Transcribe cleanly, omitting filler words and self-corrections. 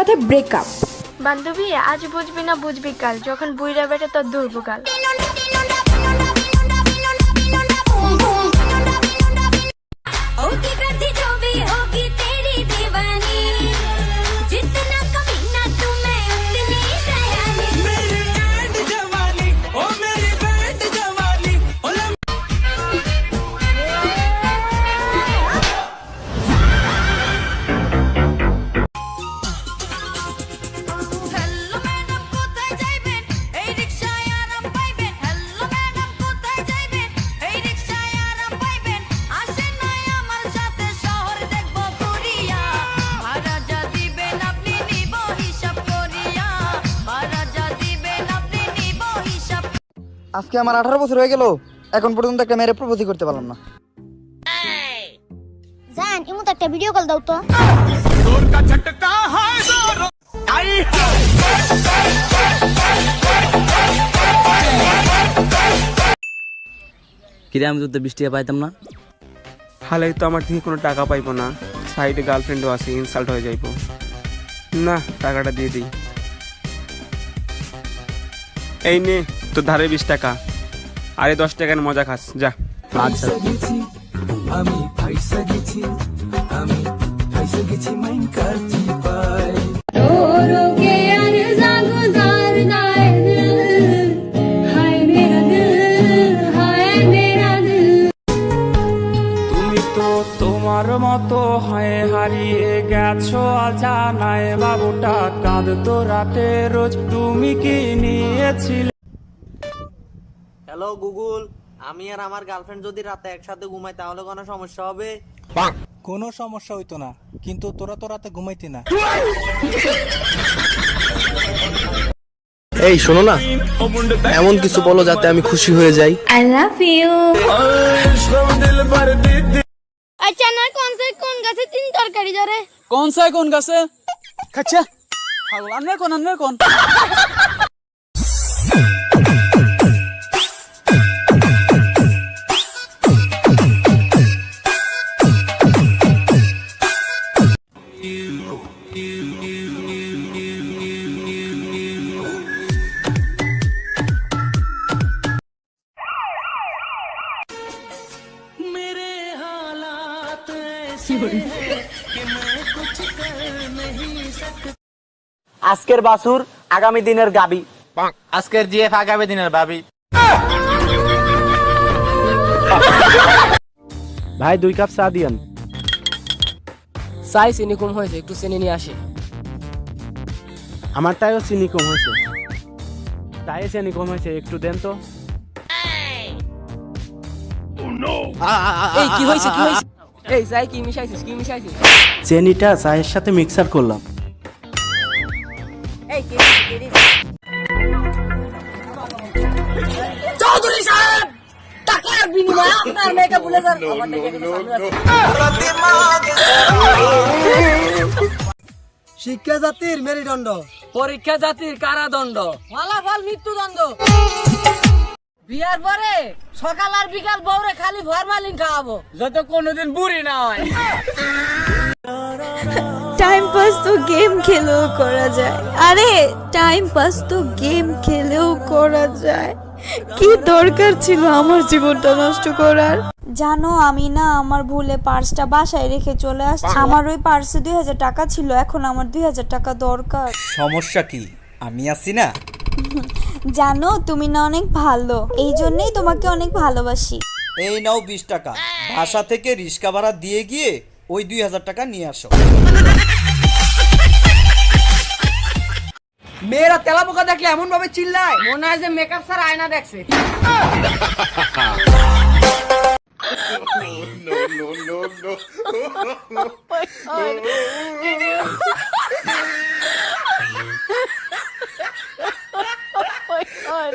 সাথে ব্রেকআপ। বান্ধবী আজ বুঝবি না বুঝবি কাল, যখন বুইরা বেটা তোর দুর্বকাল। আজকে আমার 18 বছর হয়ে গেল, এখন পর্যন্ত একটা মেয়ের প্রপোজ করতে পারলাম না। জান ইমুত একটা ভিডিও কল দাও তো। কিরে আমি তো 20 টাকা পাইতাম না। হালে তো আমার থেকে কোনো টাকা পাইবো না, সাইডে গার্লফ্রেন্ডও আছে, ইনসাল্ট হয়ে যাইবো না, টাকাটা দিয়ে দিই। এই নে তোর ধারে 20 টাকা, আরে 10 টাকার মজা খাস যা। আচ্ছা তুমি তো তোমার মতো হয়ে হারিয়ে গেছো অজানায়, বাবুটা কাঁদতো রাতে রোজ, তুমি কি নিয়েছিলে? হ্যালো গুগল, আমি আর আমার গার্লফ্রেন্ড যদি রাতে একসাথে ঘুমাই তাহলে কোনো সমস্যা হবে? কোনো সমস্যা হইতো না, কিন্তু তোরা তো রাতে ঘুমাইতি না। এই শোনো না, এমন কিছু বলো যাতে আমি খুশি হয়ে যাই। I love you. আচ্ছা না কোন গাছে তিন তরকারি ধরে? কোন গাছে খাচ্ছা আন্নার কোন আজকের বাসুর আগামী দিনের গাবি, আজকের জিএফ আগামী দিনের ভাবি। ভাই 2 কাপ চা দিয়েন। সাই চিনি কম হয়েছে, একটু চিনি নিয়ে আসি। আমার তাইও চিনি কম হয়েছে, তাই চিনি কম হয়েছে, একটু দেন তো। এই কি হয়েছে এই সাই কি মিশাইছিস চিনিটা চায়ের সাথে মিক্সার করলাম। এই কে চৌধুরী সাহেব, টাকার বিনিময়ে আপনার মেয়েকে ভুলে যান। আমার মেয়েকে কিন্তু সামনে আছে। শিক্ষা জাতির মেরুদণ্ড, পরীক্ষা জাতির কারাদণ্ড, ফলাফল মৃত্যুদণ্ড। বিয়ার পরে সকাল আর বিকাল বউরে খালি ফরমালিন খাওয়াবো, যত কোনোদিন বুড়ি না হয়। টাইম পাস তো গেম খেলেও করা যায়। আরে টাইম পাস তো গেম খেলেও করা যায়, কি দরকার ছিল আমার জীবনটা নষ্ট করার? জানো আমি না আমার ভুলে পার্সটা বাসায় রেখে চলে আসছি। আমার ওই পার্সে 2000 টাকা ছিল, এখন আমার 2000 টাকা দরকার। সমস্যা কি, আমি আছি না? জানো তুমি না অনেক ভালো, এই জন্যই তোমাকে অনেক ভালোবাসি। এই নাও 20 টাকা, বাসা থেকে রিক্সা ভাড়া দিয়ে গিয়ে ওই 2000 টাকা নিয়ে আসো। মেয়েরা তেলা পোকা দেখলে এমন ভাবে চিল্লায়, মনে হয় যে মেকআপ ছাড়া আয়না দেখছে। Oh my God.